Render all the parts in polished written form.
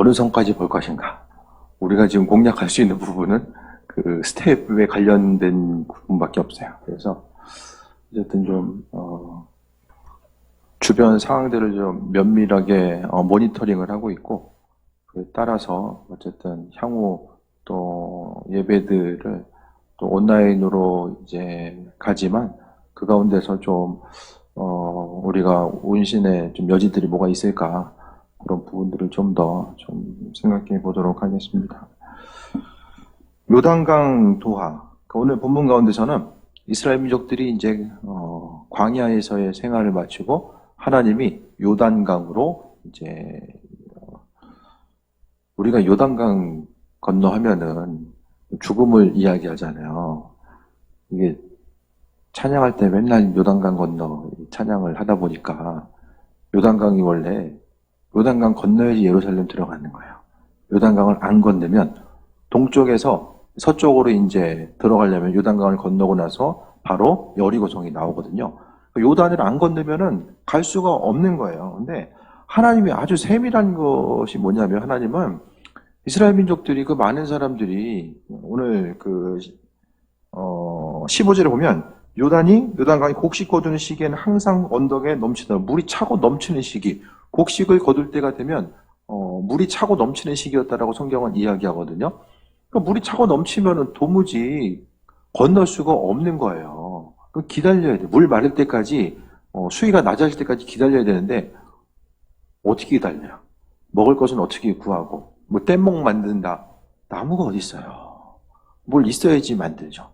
어느 선까지 볼 것인가. 우리가 지금 공략할 수 있는 부분은 그 스텝에 관련된 부분밖에 없어요. 그래서 어쨌든 좀 주변 상황들을 좀 면밀하게 모니터링을 하고 있고, 그에 따라서 어쨌든 향후 또 예배들을 또 온라인으로 이제 가지만 그 가운데서 좀 우리가 운신의 좀 여지들이 뭐가 있을까, 그런 부분들을 좀 더 좀 생각해 보도록 하겠습니다. 요단강 도하, 오늘 본문 가운데서는 이스라엘 민족들이 이제 광야에서의 생활을 마치고 하나님이 요단강으로 이제 우리가 요단강 건너하면은 죽음을 이야기하잖아요. 이게 찬양할 때 맨날 요단강 건너 찬양을 하다 보니까 요단강이 원래 요단강 건너야지 예루살렘 들어가는 거예요. 요단강을 안 건너면 동쪽에서 서쪽으로 이제 들어가려면 요단강을 건너고 나서 바로 여리고성이 나오거든요. 요단을 안 건너면은 갈 수가 없는 거예요. 근데 하나님이 아주 세밀한 것이 뭐냐면, 하나님은 이스라엘 민족들이, 그 많은 사람들이 오늘 그 15절에 보면 요단강이 곡식 거두는 시기에는 항상 언덕에 넘치다, 물이 차고 넘치는 시기, 곡식을 거둘 때가 되면 물이 차고 넘치는 시기였다라고 성경은 이야기하거든요. 그러니까 물이 차고 넘치면은 도무지 건널 수가 없는 거예요. 기다려야 돼. 물 마를 때까지, 수위가 낮아질 때까지 기다려야 되는데 어떻게 기다려요? 먹을 것은 어떻게 구하고, 뭐 뗏목 만든다. 나무가 어디 있어요? 뭘 있어야지 만들죠.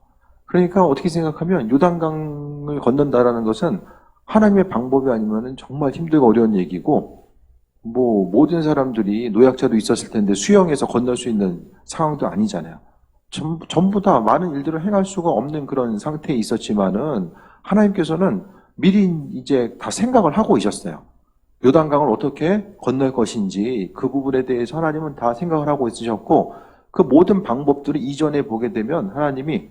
그러니까 어떻게 생각하면 요단강을 건넌다라는 것은 하나님의 방법이 아니면은 정말 힘들고 어려운 얘기고, 뭐 모든 사람들이, 노약자도 있었을 텐데 수영해서 건널 수 있는 상황도 아니잖아요. 전부 다 많은 일들을 행할 수가 없는 그런 상태에 있었지만은 하나님께서는 미리 이제 다 생각을 하고 있었어요. 요단강을 어떻게 건널 것인지 그 부분에 대해서 하나님은 다 생각을 하고 있으셨고, 그 모든 방법들을 이전에 보게 되면 하나님이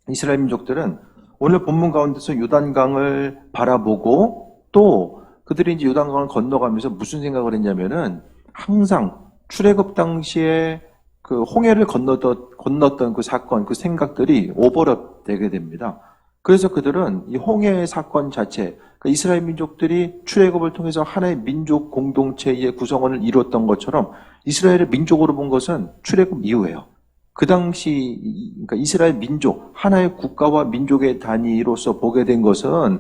이스라엘 민족들은 오늘 본문 가운데서 요단강을 바라보고, 또 그들이 이제 요단강을 건너가면서 무슨 생각을 했냐면은, 항상 출애굽 당시에 그 홍해를 건넜던 그 사건, 그 생각들이 오버랩 되게 됩니다. 그래서 그들은 이 홍해 사건 자체, 그러니까 이스라엘 민족들이 출애굽을 통해서 하나의 민족 공동체의 구성원을 이뤘던 것처럼 이스라엘을 민족으로 본 것은 출애굽 이후예요. 그 당시 그러니까 이스라엘 민족, 하나의 국가와 민족의 단위로서 보게 된 것은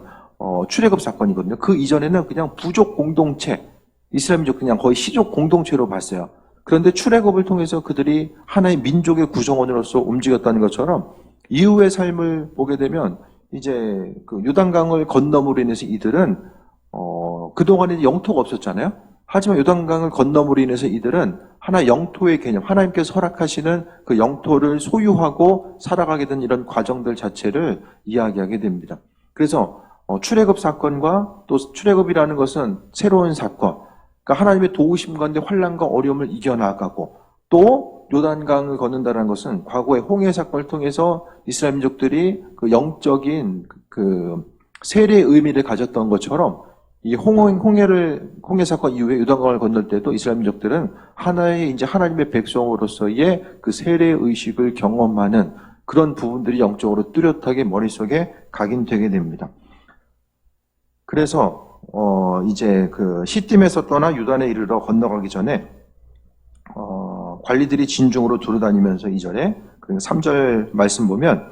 출애굽 사건이거든요. 그 이전에는 그냥 부족 공동체, 이스라엘 민족 그냥 거의 시족 공동체로 봤어요. 그런데 출애굽을 통해서 그들이 하나의 민족의 구성원으로서 움직였다는 것처럼 이후의 삶을 보게 되면 이제 그 요단강을 건너므로 인해서 이들은 그동안에 영토가 없었잖아요. 하지만 요단강을 건너므로 인해서 이들은 하나 영토의 개념, 하나님께서 허락하시는 그 영토를 소유하고 살아가게 된 이런 과정들 자체를 이야기하게 됩니다. 그래서 출애굽 사건과, 또 출애굽이라는 것은 새로운 사건, 그러니까 하나님의 도우심 가운데 환난과 어려움을 이겨나가고, 또 요단강을 걷는다는 것은 과거의 홍해 사건을 통해서 이스라엘 민족들이 그 영적인 그 세례의 의미를 가졌던 것처럼, 이 홍해 사건 이후에 요단강을 건널 때도 이스라엘 민족들은 하나의 이제 하나님의 백성으로서의 그 세례 의식을 경험하는 그런 부분들이 영적으로 뚜렷하게 머릿속에 각인되게 됩니다. 그래서 이제 그 시딤에서 떠나 유단에 이르러 건너가기 전에 관리들이 진중으로 두루다니면서 2절에, 그리고 3절 말씀 보면,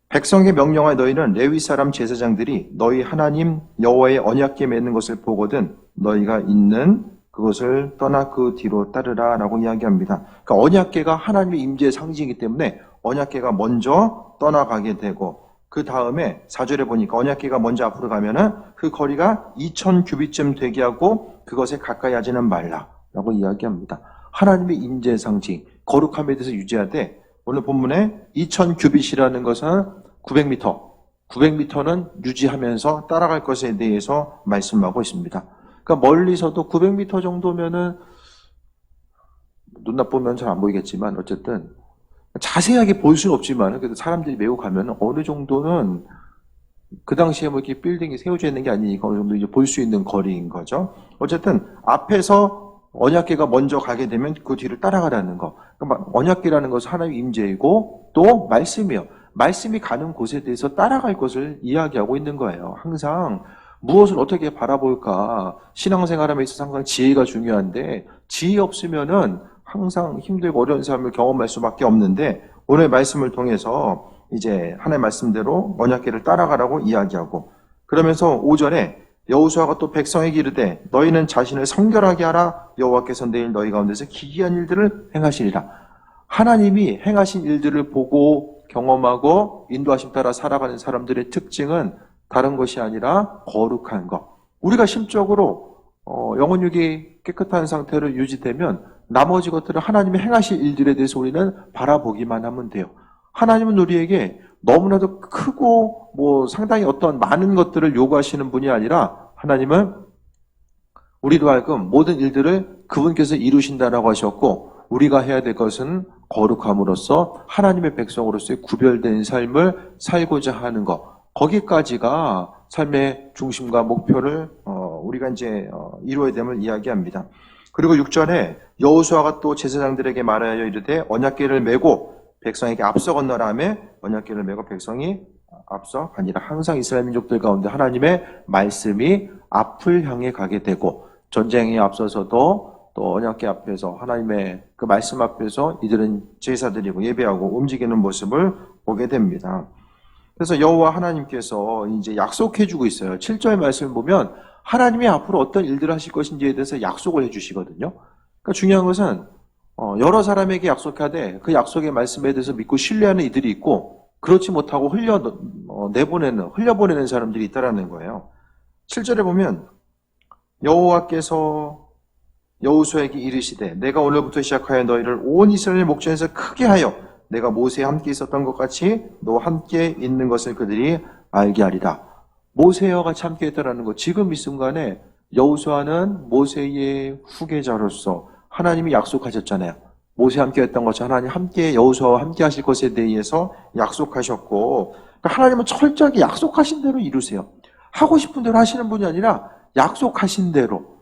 백성에게 명령하여 너희는 레위 사람 제사장들이 너희 하나님 여호와의 언약궤 맺는 것을 보거든 너희가 있는 그것을 떠나 그 뒤로 따르라 라고 이야기합니다. 그러니까 언약궤가 하나님의 임재의 상징이기 때문에 언약궤가 먼저 떠나가게 되고, 그 다음에 4절에 보니까 언약궤가 먼저 앞으로 가면은 그 거리가 2000규빗쯤 되게 하고 그것에 가까이 하지는 말라 라고 이야기합니다. 하나님의 임재의 상징, 거룩함에 대해서 유지하되, 오늘 본문에 2000규빗이라는 것은 900m는 유지하면서 따라갈 것에 대해서 말씀하고 있습니다. 그러니까 멀리서도 900m 정도면은 눈 나쁘면 잘 안 보이겠지만 어쨌든 자세하게 볼 수는 없지만, 그래도 사람들이 매우 가면 어느 정도는 그 당시에 뭐 이렇게 빌딩이 세워져 있는 게 아니니까 어느 정도 이제 볼 수 있는 거리인 거죠. 어쨌든 앞에서 언약궤가 먼저 가게 되면 그 뒤를 따라가라는 거. 그러니까 언약궤라는 것은 하나님의 임재이고 또 말씀이요. 말씀이 가는 곳에 대해서 따라갈 것을 이야기하고 있는 거예요. 항상 무엇을 어떻게 바라볼까. 신앙생활함에 있어서 항상 지혜가 중요한데 지혜 없으면은 항상 힘들고 어려운 삶을 경험할 수밖에 없는데 오늘 말씀을 통해서 이제 하나님의 말씀대로 언약궤를 따라가라고 이야기하고 그러면서 5절에 여호수아가 또 백성에게 이르되 너희는 자신을 성결하게 하라. 여호와께서 내일 너희 가운데서 기이한 일들을 행하시리라. 하나님이 행하신 일들을 보고 경험하고 인도하심 따라 살아가는 사람들의 특징은 다른 것이 아니라 거룩한 것. 우리가 심적으로 영혼육이 깨끗한 상태로 유지되면 나머지 것들은 하나님이 행하실 일들에 대해서 우리는 바라보기만 하면 돼요. 하나님은 우리에게 너무나도 크고 상당히 어떤 많은 것들을 요구하시는 분이 아니라 하나님은 우리로 하여금 모든 일들을 그분께서 이루신다라고 하셨고 우리가 해야 될 것은 거룩함으로써 하나님의 백성으로서의 구별된 삶을 살고자 하는 것. 거기까지가 삶의 중심과 목표를 우리가 이제 이루어야 됨을 이야기합니다. 그리고 6절에 여호수아가 또 제사장들에게 말하여 이르되 언약궤를 메고 백성에게 앞서 건너라 하며 언약궤를 메고 백성이 앞서 가니라. 항상 이스라엘 민족들 가운데 하나님의 말씀이 앞을 향해 가게 되고 전쟁에 앞서서도 또 언약궤 앞에서 하나님의 그 말씀 앞에서 이들은 제사드리고 예배하고 움직이는 모습을 보게 됩니다. 그래서 여호와 하나님께서 이제 약속해주고 있어요. 7절 말씀을 보면 하나님이 앞으로 어떤 일들을 하실 것인지에 대해서 약속을 해주시거든요. 그러니까 중요한 것은 여러 사람에게 약속하되 그 약속의 말씀에 대해서 믿고 신뢰하는 이들이 있고 그렇지 못하고 흘려보내는 사람들이 있다라는 거예요. 7절에 보면 여호와께서 여호수아에게 이르시되 내가 오늘부터 시작하여 너희를 온 이스라엘 목전에서 크게 하여 내가 모세와 함께 있었던 것 같이 너 함께 있는 것을 그들이 알게 하리라. 모세와 같이 함께 했다라는 것. 지금 이 순간에 여호수아는 모세의 후계자로서 하나님이 약속하셨잖아요. 모세와 함께 했던 것처럼 하나님 함께 여호수아와 함께 하실 것에 대해서 약속하셨고 그러니까 하나님은 철저하게 약속하신 대로 이루세요. 하고 싶은 대로 하시는 분이 아니라 약속하신 대로.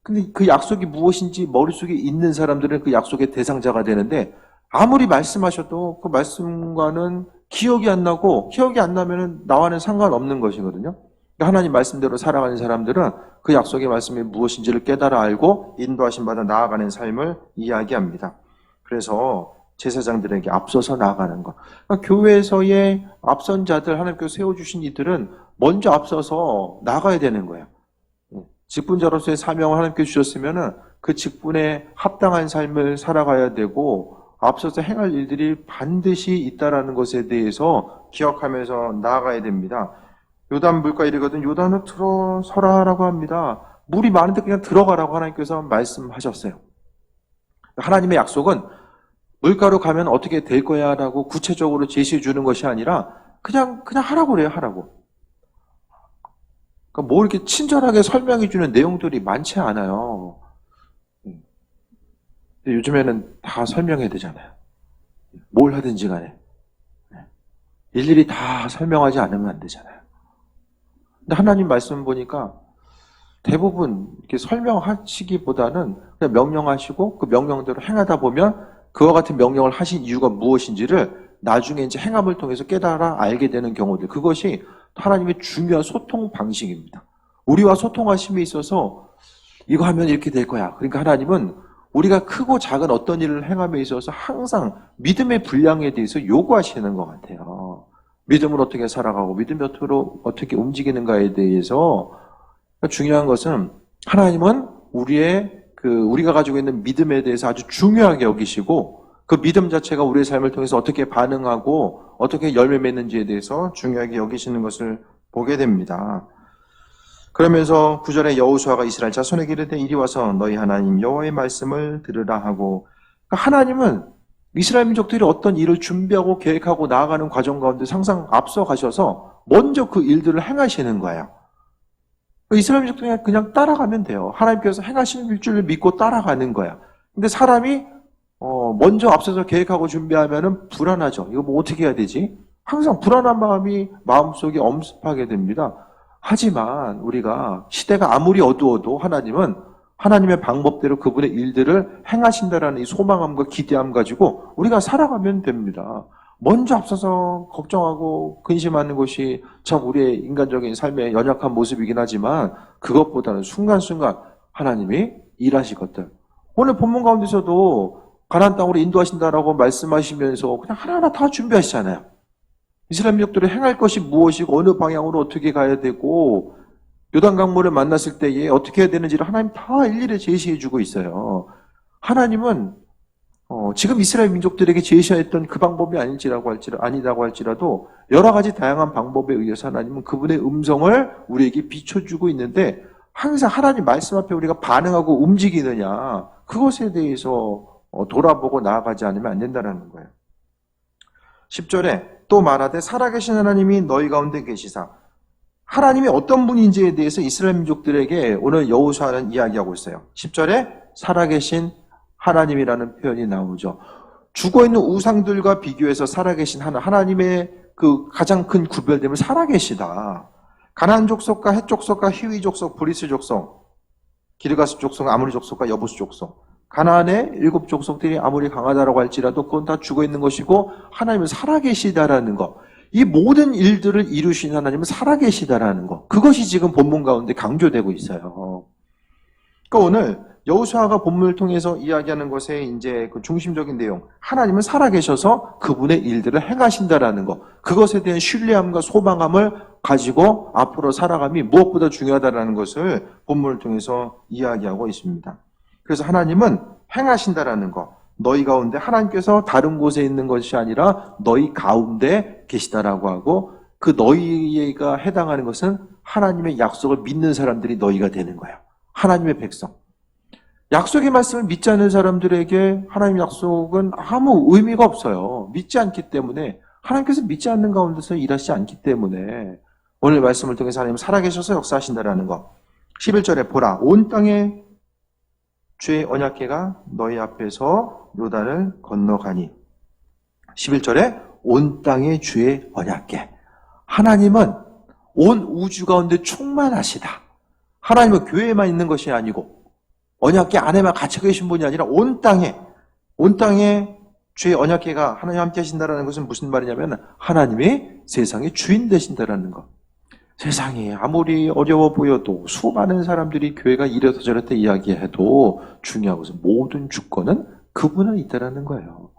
근데 그 약속이 무엇인지 머릿속에 있는 사람들은 그 약속의 대상자가 되는데 아무리 말씀하셔도 그 말씀과는 기억이 안 나고 기억이 안 나면은 나와는 상관없는 것이거든요. 하나님 말씀대로 살아가는 사람들은 그 약속의 말씀이 무엇인지를 깨달아 알고 인도하심 받아 나아가는 삶을 이야기합니다. 그래서 제사장들에게 앞서서 나아가는 것. 그러니까 교회에서의 앞선 자들 하나님께서 세워주신 이들은 먼저 앞서서 나가야 되는 거예요. 직분자로서의 사명을 하나님께 주셨으면은 그 직분에 합당한 삶을 살아가야 되고 앞서서 행할 일들이 반드시 있다라는 것에 대해서 기억하면서 나아가야 됩니다. 요단 물가 이르거든 요단을 들어서라라고 합니다. 물이 많은데 그냥 들어가라고 하나님께서 말씀하셨어요. 하나님의 약속은 물가로 가면 어떻게 될 거야라고 구체적으로 제시해 주는 것이 아니라 그냥 하라고 그래요. 하라고. 그러니까 뭐 이렇게 친절하게 설명해 주는 내용들이 많지 않아요. 근데 요즘에는 다 설명해야 되잖아요. 뭘 하든지 간에. 일일이 다 설명하지 않으면 안 되잖아요. 근데 하나님 말씀 보니까 대부분 이렇게 설명하시기보다는 그냥 명령하시고 그 명령대로 행하다 보면 그와 같은 명령을 하신 이유가 무엇인지를 나중에 이제 행함을 통해서 깨달아 알게 되는 경우들. 그것이 하나님의 중요한 소통 방식입니다. 우리와 소통하심에 있어서 이거 하면 이렇게 될 거야. 그러니까 하나님은 우리가 크고 작은 어떤 일을 행함에 있어서 항상 믿음의 분량에 대해서 요구하시는 것 같아요. 믿음을 어떻게 살아가고 믿음으로 어떻게 움직이는가에 대해서 중요한 것은 하나님은 우리가 가지고 있는 믿음에 대해서 아주 중요하게 여기시고 그 믿음 자체가 우리의 삶을 통해서 어떻게 반응하고 어떻게 열매 맺는지에 대해서 중요하게 여기시는 것을 보게 됩니다. 그러면서 9절에 여호수아가 이스라엘 자손에게 이르되 이리 와서 너희 하나님 여호와의 말씀을 들으라 하고 그러니까 하나님은 이스라엘 민족들이 어떤 일을 준비하고 계획하고 나아가는 과정 가운데 항상 앞서 가셔서 먼저 그 일들을 행하시는 거예요. 이스라엘 민족들이 그냥 따라가면 돼요. 하나님께서 행하시는 줄을 믿고 따라가는 거야. 근데 사람이 먼저 앞서서 계획하고 준비하면은 불안하죠. 이거 뭐 어떻게 해야 되지? 항상 불안한 마음이 마음속에 엄습하게 됩니다. 하지만 우리가 시대가 아무리 어두워도 하나님은 하나님의 방법대로 그분의 일들을 행하신다라는 이 소망함과 기대함 가지고 우리가 살아가면 됩니다. 먼저 앞서서 걱정하고 근심하는 것이 참 우리의 인간적인 삶의 연약한 모습이긴 하지만 그것보다는 순간순간 하나님이 일하시거든. 오늘 본문 가운데서도 가나안 땅으로 인도하신다라고 말씀하시면서 그냥 하나하나 다 준비하시잖아요. 이스라엘 민족들이 행할 것이 무엇이고 어느 방향으로 어떻게 가야 되고 요단강물을 만났을 때에 어떻게 해야 되는지를 하나님 다 일일이 제시해 주고 있어요. 하나님은 지금 이스라엘 민족들에게 제시했던 그 방법이 아니라고 할지라도 여러 가지 다양한 방법에 의해서 하나님은 그분의 음성을 우리에게 비춰주고 있는데 항상 하나님 말씀 앞에 우리가 반응하고 움직이느냐 그것에 대해서 돌아보고 나아가지 않으면 안 된다는 거예요. 10절에 또 말하되 살아계신 하나님이 너희 가운데 계시사 하나님이 어떤 분인지에 대해서 이스라엘 민족들에게 오늘 여호수아는 이야기하고 있어요. 10절에 살아계신 하나님이라는 표현이 나오죠. 죽어있는 우상들과 비교해서 살아계신 하나님의 그 가장 큰 구별됨은 살아계시다. 가나안 족속과 헷 족속과 히위 족속, 브리스 족속, 기르가스 족속, 아모리 족속과 여부스 족속 가나안의 7 족속들이 아무리 강하다라고 할지라도 그건 다 죽어있는 것이고 하나님은 살아계시다라는 것. 이 모든 일들을 이루신 하나님은 살아계시다라는 것. 그것이 지금 본문 가운데 강조되고 있어요. 그러니까 오늘 여호수아가 본문을 통해서 이야기하는 것의 이제 그 중심적인 내용. 하나님은 살아계셔서 그분의 일들을 행하신다라는 것. 그것에 대한 신뢰함과 소망함을 가지고 앞으로 살아감이 무엇보다 중요하다라는 것을 본문을 통해서 이야기하고 있습니다. 그래서 하나님은 행하신다라는 것. 너희 가운데 하나님께서 다른 곳에 있는 것이 아니라 너희 가운데 계시다라고 하고 그 너희가 해당하는 것은 하나님의 약속을 믿는 사람들이 너희가 되는 거예요. 하나님의 백성. 약속의 말씀을 믿지 않는 사람들에게 하나님의 약속은 아무 의미가 없어요. 믿지 않기 때문에 하나님께서 믿지 않는 가운데서 일하시지 않기 때문에 오늘 말씀을 통해서 하나님 살아계셔서 역사하신다라는 것. 11절에 보라 온 땅에 주의 언약궤가 너희 앞에서 요단을 건너가니 11절에 온 땅의 주의 언약궤. 하나님은 온 우주 가운데 충만하시다. 하나님은 교회에만 있는 것이 아니고 언약궤 안에만 갇혀 계신 분이 아니라 온 땅에 주의 언약궤가 하나님 함께 하신다는 것은 무슨 말이냐면 하나님이 세상의 주인 되신다는 것. 세상이 아무리 어려워 보여도 수많은 사람들이 교회가 이래서 저래서 이야기해도 중요한 것은 모든 주권은 그분은 있다라는 거예요.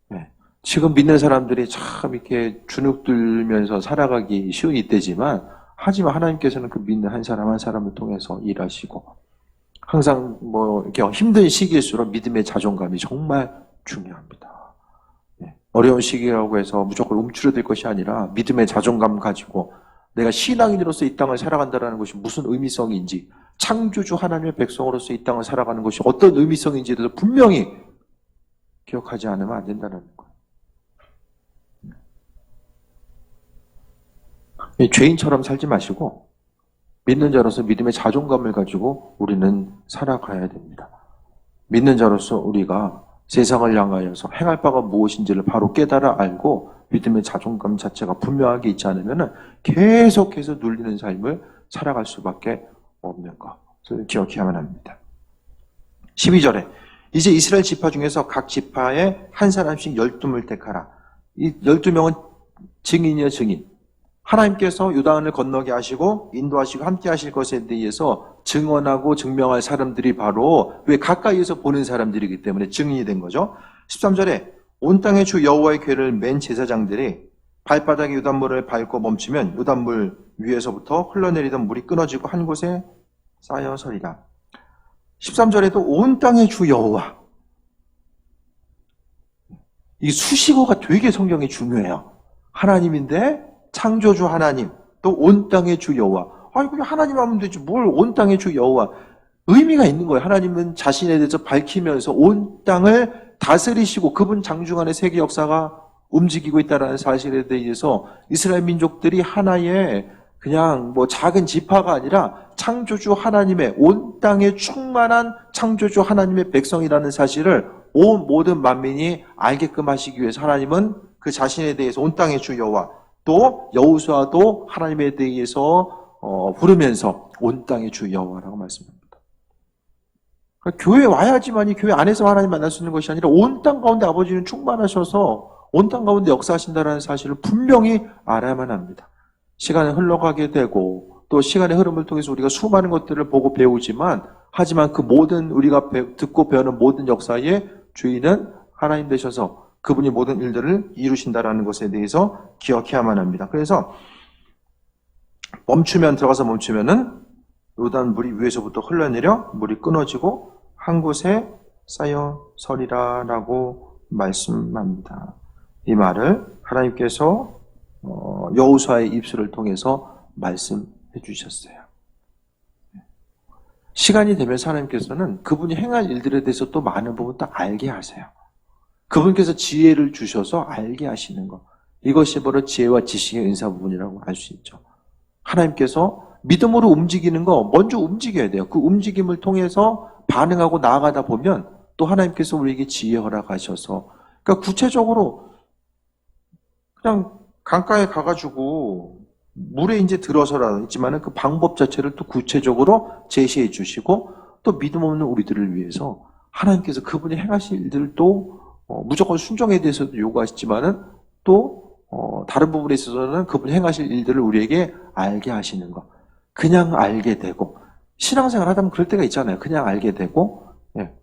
네. 지금 믿는 사람들이 참 이렇게 주눅들면서 살아가기 쉬운 이때지만 하지만 하나님께서는 그 믿는 한 사람 한 사람을 통해서 일하시고 항상 이렇게 힘든 시기일수록 믿음의 자존감이 정말 중요합니다. 네. 어려운 시기라고 해서 무조건 움츠러들 것이 아니라 믿음의 자존감 가지고 내가 신앙인으로서 이 땅을 살아간다는 것이 무슨 의미성인지 창조주 하나님의 백성으로서 이 땅을 살아가는 것이 어떤 의미성인지에 대해서 분명히 기억하지 않으면 안 된다는 거예요. 죄인처럼 살지 마시고 믿는 자로서 믿음의 자존감을 가지고 우리는 살아가야 됩니다. 믿는 자로서 우리가 세상을 향하여서 행할 바가 무엇인지를 바로 깨달아 알고 믿음의 자존감 자체가 분명하게 있지 않으면 계속해서 눌리는 삶을 살아갈 수밖에 없는 것을 기억해야만 합니다. 12절에 이제 이스라엘 지파 중에서 각 지파에 한 사람씩 12을 택하라. 이 12명은 증인이요 증인. 하나님께서 요단을 건너게 하시고 인도하시고 함께 하실 것에 대해서 증언하고 증명할 사람들이 바로 왜 가까이에서 보는 사람들이기 때문에 증인이 된 거죠. 13절에 온 땅의 주 여호와의 궤를 맨 제사장들이 발바닥에 요단물을 밟고 멈추면 요단물 위에서부터 흘러내리던 물이 끊어지고 한 곳에 쌓여 서리라. 13절에도 온 땅의 주 여호와. 이 수식어가 되게 성경에 중요해요. 하나님인데 창조주 하나님, 또 온 땅의 주 여호와. 아니 그냥 하나님 하면 되지 뭘 온 땅의 주 여호와. 의미가 있는 거예요. 하나님은 자신에 대해서 밝히면서 온 땅을 다스리시고 그분 장중안의 세계 역사가 움직이고 있다는 사실에 대해서 이스라엘 민족들이 하나의 그냥 작은 지파가 아니라 창조주 하나님의 온 땅에 충만한 창조주 하나님의 백성이라는 사실을 온 모든 만민이 알게끔 하시기 위해서 하나님은 그 자신에 대해서 온 땅의 주 여호와 또 여호수아도 하나님에 대해서 부르면서 온 땅의 주 여호와라고 말씀합니다. 그러니까 교회 와야지만이 교회 안에서 하나님 만날 수 있는 것이 아니라 온 땅 가운데 아버지는 충만하셔서 온 땅 가운데 역사하신다는 사실을 분명히 알아야만 합니다. 시간이 흘러가게 되고 또 시간의 흐름을 통해서 우리가 수많은 것들을 보고 배우지만 하지만 그 모든 우리가 듣고 배우는 모든 역사의 주인은 하나님 되셔서 그분이 모든 일들을 이루신다라는 것에 대해서 기억해야만 합니다. 그래서 들어가서 멈추면은 요단 물이 위에서부터 흘러내려 물이 끊어지고 한 곳에 쌓여 서리라라고 말씀합니다. 이 말을 하나님께서 여호수아의 입술을 통해서 말씀해 주셨어요. 시간이 되면서 하나님께서는 그분이 행할 일들에 대해서 또 많은 부분 딱 알게 하세요. 그분께서 지혜를 주셔서 알게 하시는 것. 이것이 바로 지혜와 지식의 은사 부분이라고 할 수 있죠. 하나님께서 믿음으로 움직이는 거 먼저 움직여야 돼요. 그 움직임을 통해서 반응하고 나아가다 보면 또 하나님께서 우리에게 지혜 허락하셔서 그러니까 구체적으로 그냥 강가에 가가지고 물에 이제 들어서라 했지만은 그 방법 자체를 또 구체적으로 제시해 주시고 또 믿음 없는 우리들을 위해서 하나님께서 그분이 행하실 일들을 또 무조건 순종에 대해서도 요구하시지만은 또 다른 부분에 있어서는 그분이 행하실 일들을 우리에게 알게 하시는 것. 그냥 알게 되고 신앙생활 하다 보면 그럴 때가 있잖아요. 그냥 알게 되고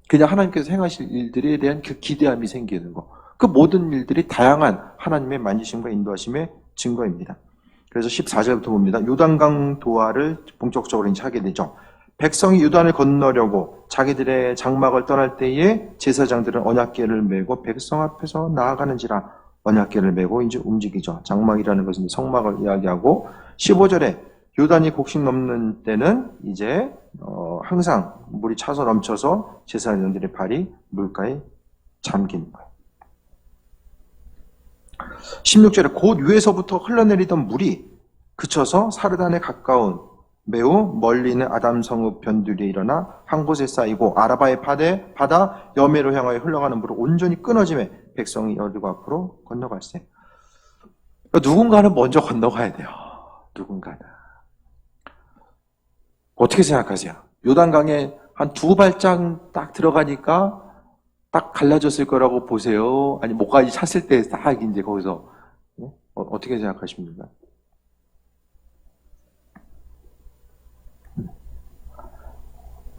그냥 하나님께서 행하실 일들에 대한 그 기대함이 생기는 것. 그 모든 일들이 다양한 하나님의 만지심과 인도하심의 증거입니다. 그래서 14절부터 봅니다. 요단강 도하를 본격적으로 이제 하게 되죠. 백성이 요단을 건너려고 자기들의 장막을 떠날 때에 제사장들은 언약궤를 메고 백성 앞에서 나아가는지라 언약궤를 메고 이제 움직이죠. 장막이라는 것은 성막을 이야기하고 15절에 요단이 곡식 넘는 때는 이제 항상 물이 차서 넘쳐서 제사장들의 발이 물가에 잠기는 거예요. 16절에 곧 위에서부터 흘러내리던 물이 그쳐서 사르단에 가까운 매우 멀리 있는 아담 성읍 변두리에 일어나 한 곳에 쌓이고 아라바의 바다 여매로 향하여 흘러가는 물을 온전히 끊어짐에 백성이 여리고 앞으로 건너갈세. 누군가는 먼저 건너가야 돼요. 누군가는. 어떻게 생각하세요? 요단강에 한 두 발짝 딱 들어가니까 딱 갈라졌을 거라고 보세요? 아니 목까지 찼을 때 딱 이제 거기서 어떻게 생각하십니까?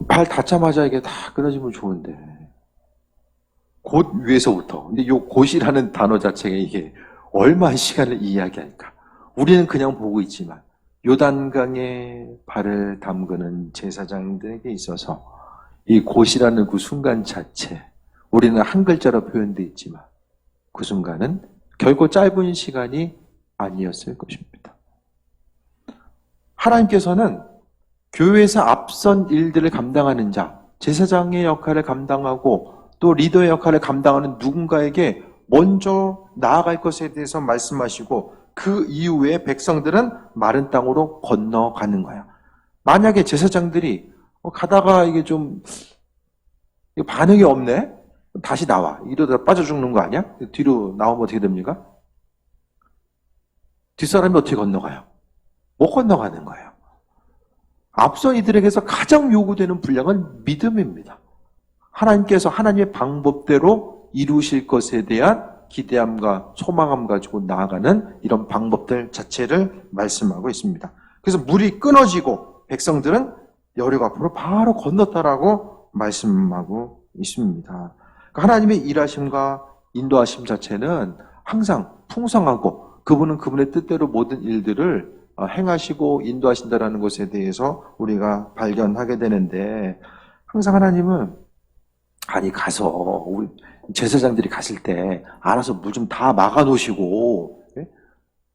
발 닿자마자 이게 다 끊어지면 좋은데 곧 위에서부터. 근데 요 곧이라는 단어 자체가 이게 얼마나 시간을 이야기할까? 우리는 그냥 보고 있지만 요단강에 발을 담그는 제사장들에게 있어서 이 곧이라는 그 순간 자체 우리는 한 글자로 표현되어 있지만 그 순간은 결코 짧은 시간이 아니었을 것입니다. 하나님께서는 교회에서 앞선 일들을 감당하는 자, 제사장의 역할을 감당하고 또 리더의 역할을 감당하는 누군가에게 먼저 나아갈 것에 대해서 말씀하시고 그 이후에 백성들은 마른 땅으로 건너가는 거야. 만약에 제사장들이 가다가 이게 좀 반응이 없네? 다시 나와. 이러다 빠져 죽는 거 아니야? 뒤로 나오면 어떻게 됩니까? 뒷사람이 어떻게 건너가요? 못 건너가는 거예요. 앞선 이들에게서 가장 요구되는 분량은 믿음입니다. 하나님께서 하나님의 방법대로 이루실 것에 대한 기대함과 소망함 가지고 나아가는 이런 방법들 자체를 말씀하고 있습니다. 그래서 물이 끊어지고 백성들은 여리고 앞으로 바로 건넜다라고 말씀하고 있습니다. 그러니까 하나님의 일하심과 인도하심 자체는 항상 풍성하고 그분은 그분의 뜻대로 모든 일들을 행하시고 인도하신다라는 것에 대해서 우리가 발견하게 되는데 항상 하나님은 가서 우리 제사장들이 갔을 때 알아서 물 좀 다 막아 놓으시고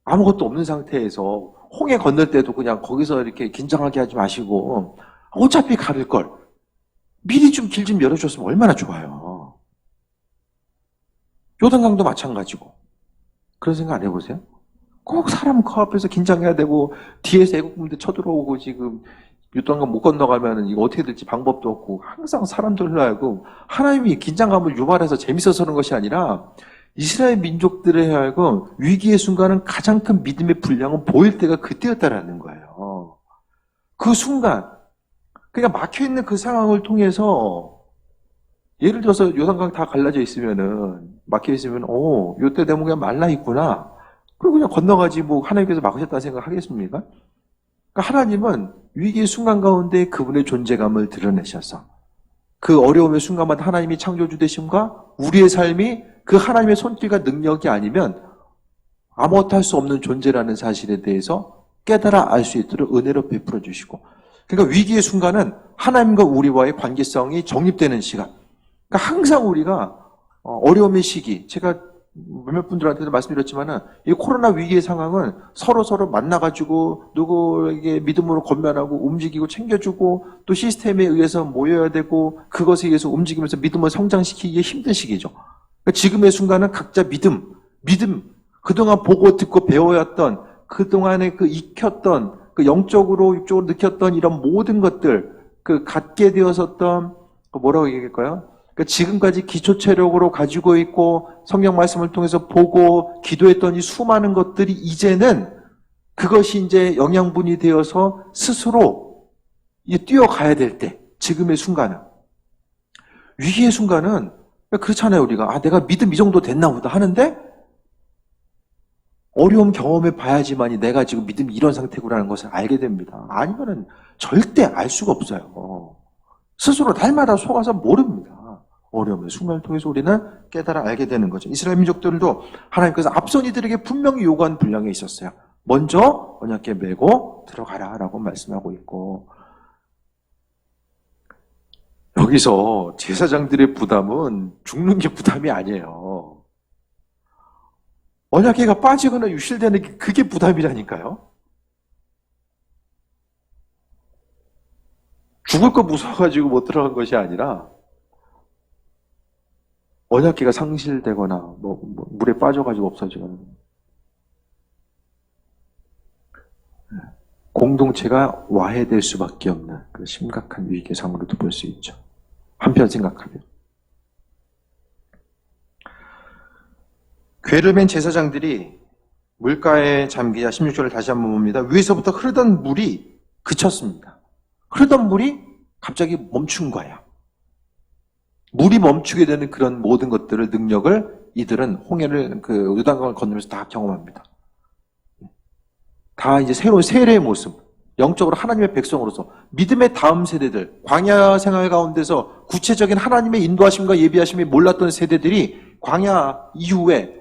아무것도 없는 상태에서 홍해 건널 때도 그냥 거기서 이렇게 긴장하게 하지 마시고 어차피 가를 걸 미리 좀 길 좀 열어줬으면 얼마나 좋아요. 요단강도 마찬가지고 그런 생각 안 해보세요? 꼭 사람 그 앞에서 긴장해야 되고 뒤에서 애국군대 쳐들어오고 지금 요단강 못 건너가면 이거 어떻게 될지 방법도 없고 항상 사람들로 하여금 하나님이 긴장감을 유발해서 재밌어서 그런 것이 아니라 이스라엘 민족들에 하여금 위기의 순간은 가장 큰 믿음의 분량은 보일 때가 그때였다라는 거예요. 그 순간 그러니까 막혀있는 그 상황을 통해서 예를 들어서 요단강 다 갈라져 있으면은, 막혀 있으면, 요때 되면 그냥 말라 있구나. 그리고 그냥 건너가지 뭐 하나님께서 막으셨다는 생각 하겠습니까? 그러니까 하나님은 위기의 순간 가운데 그분의 존재감을 드러내셔서 그 어려움의 순간마다 하나님이 창조주 되심과 우리의 삶이 그 하나님의 손길과 능력이 아니면 아무것도 할 수 없는 존재라는 사실에 대해서 깨달아 알 수 있도록 은혜로 베풀어 주시고, 그러니까 위기의 순간은 하나님과 우리와의 관계성이 정립되는 시간. 그러니까 항상 우리가 어려움의 시기, 제가 몇몇 분들한테도 말씀드렸지만은 이 코로나 위기의 상황은 서로 만나가지고 누구에게 믿음으로 권면하고 움직이고 챙겨주고 또 시스템에 의해서 모여야 되고 그것에 의해서 움직이면서 믿음을 성장시키기에 힘든 시기죠. 그러니까 지금의 순간은 각자 믿음, 그동안 보고 듣고 배워왔던 그동안에 그 익혔던 그 영적으로 육적으로 느꼈던 이런 모든 것들, 그 갖게 되었었던 뭐라고 얘기할까요? 그러니까 지금까지 기초 체력으로 가지고 있고 성경 말씀을 통해서 보고 기도했던 이 수많은 것들이 이제는 그것이 이제 영양분이 되어서 스스로 뛰어가야 될 때, 지금의 순간은, 위기의 순간은 그렇잖아요. 우리가 내가 믿음 이 정도 됐나 보다 하는데 어려움 경험해 봐야지만이 내가 지금 믿음이 이런 상태구라는 것을 알게 됩니다. 아니면은 절대 알 수가 없어요. 스스로 날마다 속아서 모릅니다. 어려움의 순간을 통해서 우리는 깨달아 알게 되는 거죠. 이스라엘 민족들도 하나님께서 앞선 이들에게 분명히 요구한 분량이 있었어요. 먼저 언약궤 메고 들어가라 라고 말씀하고 있고, 여기서 제사장들의 부담은 죽는 게 부담이 아니에요. 언약궤가 빠지거나 유실되는 게 그게 부담이라니까요. 죽을 거 무서워가지고 못 들어간 것이 아니라 언약궤가 상실되거나 물에 빠져가지고 없어지거나 공동체가 와해될 수밖에 없는 그 심각한 위기의 상황으로도 볼 수 있죠. 한편 생각하면 궤를 맨 제사장들이 물가에 잠기자 16절을 다시 한번 봅니다. 위에서부터 흐르던 물이 그쳤습니다. 흐르던 물이 갑자기 멈춘 거예요. 물이 멈추게 되는 그런 모든 것들을, 능력을 이들은 홍해를, 요단강을 건너면서 다 경험합니다. 다 이제 새로운 세례의 모습, 영적으로 하나님의 백성으로서 믿음의 다음 세대들, 광야 생활 가운데서 구체적인 하나님의 인도하심과 예비하심이 몰랐던 세대들이 광야 이후에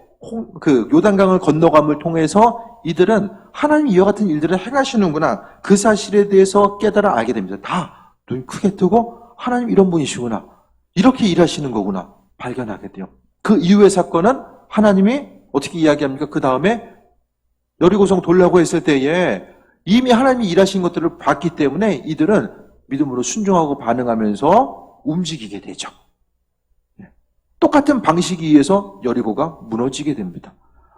요단강을 건너감을 통해서 이들은 하나님 이와 같은 일들을 행하시는구나, 그 사실에 대해서 깨달아 알게 됩니다. 다 눈 크게 뜨고 하나님 이런 분이시구나, 이렇게 일하시는 거구나 발견하게 돼요. 그 이후의 사건은 하나님이 어떻게 이야기합니까? 그 다음에 여리고성 돌라고 했을 때에 이미 하나님이 일하신 것들을 봤기 때문에 이들은 믿음으로 순종하고 반응하면서 움직이게 되죠. 똑같은 방식에 의해서 여리고가 무너지게 됩니다.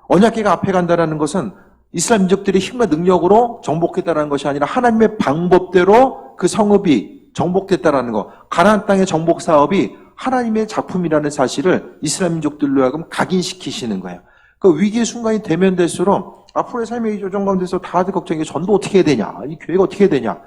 언약궤가 앞에 간다는 것은 이스라엘 민족들의 힘과 능력으로 정복했다는 것이 아니라 하나님의 방법대로 그 성읍이 정복됐다는 것, 가나안 땅의 정복 사업이 하나님의 작품이라는 사실을 이스라엘 민족들로 하여금 각인시키시는 거예요. 그 위기의 순간이 되면 될수록 앞으로의 삶의 조정 가운데서 다들 걱정이 전도 어떻게 해야 되냐, 이 교회가 어떻게 해야 되냐,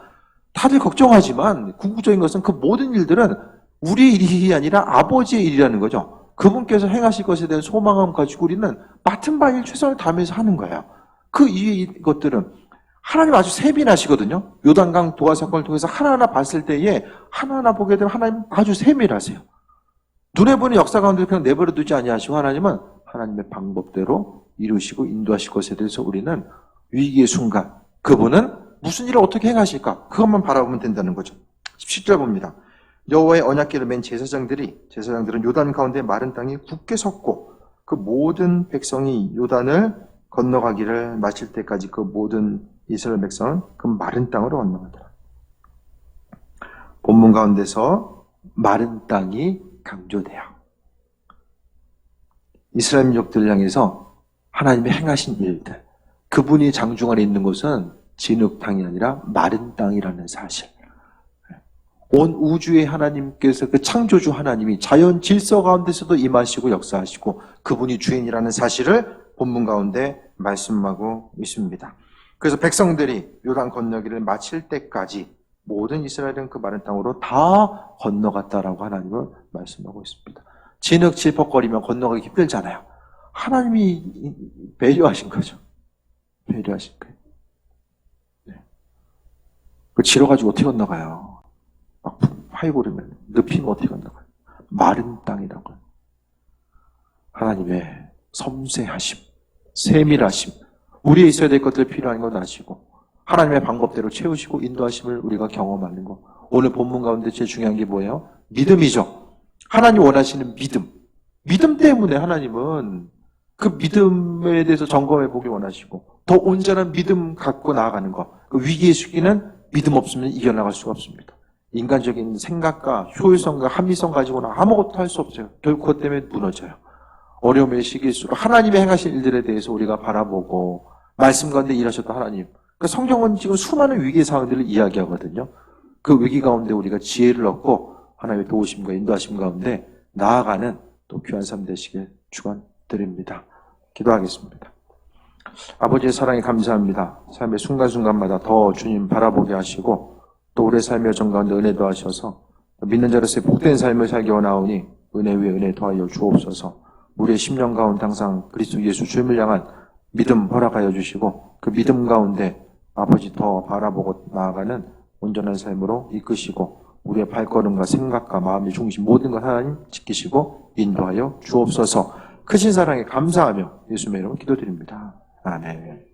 다들 걱정하지만 궁극적인 것은 그 모든 일들은 우리의 일이 아니라 아버지의 일이라는 거죠. 그분께서 행하실 것에 대한 소망을 가지고 우리는 맡은 바 일 최선을 다하면서 하는 거예요. 그 이것들은 하나님 아주 세밀하시거든요. 요단강 도하 사건을 통해서 하나하나 봤을 때에 하나하나 보게 되면 하나님 아주 세밀하세요. 눈에 보이는 역사 가운데 그냥 내버려 두지 아니하시고 하나님은 하나님의 방법대로 이루시고 인도하실 것에 대해서 우리는 위기의 순간 그분은 무슨 일을 어떻게 행하실까, 그것만 바라보면 된다는 거죠. 17절 봅니다. 여호와의 언약궤를 맨 제사장들은 요단 가운데 마른 땅에 굳게 섰고 그 모든 백성이 요단을 건너가기를 마칠 때까지 그 모든 이스라엘 백성은 그 마른 땅으로 건너가더라. 본문 가운데서 마른 땅이 강조돼요. 이스라엘 민족들을 향해서 하나님이 행하신 일들, 그분이 장중 안에 있는 곳은 진흙 땅이 아니라 마른 땅이라는 사실. 온 우주의 하나님께서, 그 창조주 하나님이 자연 질서 가운데서도 임하시고 역사하시고 그분이 주인이라는 사실을 본문 가운데 말씀하고 있습니다. 그래서 백성들이 요단 건너기를 마칠 때까지 모든 이스라엘은 그 마른 땅으로 다 건너갔다라고 하나님은 말씀하고 있습니다. 진흙질퍽거리면 건너가기 힘들잖아요. 하나님이 배려하신 거죠. 배려하신 거예요. 네. 그 지러가지고 어떻게 건너가요? 막 파이고르면 늪이면 어떻게 건너가요? 마른 땅이라고. 하나님의 섬세하심, 세밀하심, 우리에 있어야 될 것들 필요한 건 아시고 하나님의 방법대로 채우시고 인도하심을 우리가 경험하는 것. 오늘 본문 가운데 제일 중요한 게 뭐예요? 믿음이죠. 하나님 원하시는 믿음. 믿음 때문에 하나님은 그 믿음에 대해서 점검해 보기 원하시고 더 온전한 믿음 갖고 나아가는 것. 그 위기의 시기는 믿음 없으면 이겨나갈 수가 없습니다. 인간적인 생각과 효율성과 합리성 가지고는 아무것도 할 수 없어요. 결국 그것 때문에 무너져요. 어려움의 시기일수록 하나님의 행하신 일들에 대해서 우리가 바라보고 말씀 가운데 일하셨던 하나님. 그러니까 성경은 지금 수많은 위기의 상황들을 이야기하거든요. 그 위기 가운데 우리가 지혜를 얻고 하나님의 도우심과 인도하심 가운데 나아가는 또 귀한 삶 되시길 축원드립니다. 기도하겠습니다. 아버지의 사랑에 감사합니다. 삶의 순간순간마다 더 주님 바라보게 하시고 또 우리의 삶의 여정 가운데 은혜 더하셔서 믿는 자로서의 복된 삶을 살기 원하오니 은혜 위에 은혜 더하여 주옵소서. 우리의 심령 가운데 항상 그리스도 예수 주님을 향한 믿음 허락하여 주시고 그 믿음 가운데 아버지 더 바라보고 나아가는 온전한 삶으로 이끄시고 우리의 발걸음과 생각과 마음의 중심 모든 것 하나님 지키시고 인도하여 주옵소서. 크신 사랑에 감사하며 예수님의 이름으로 기도드립니다. 아멘.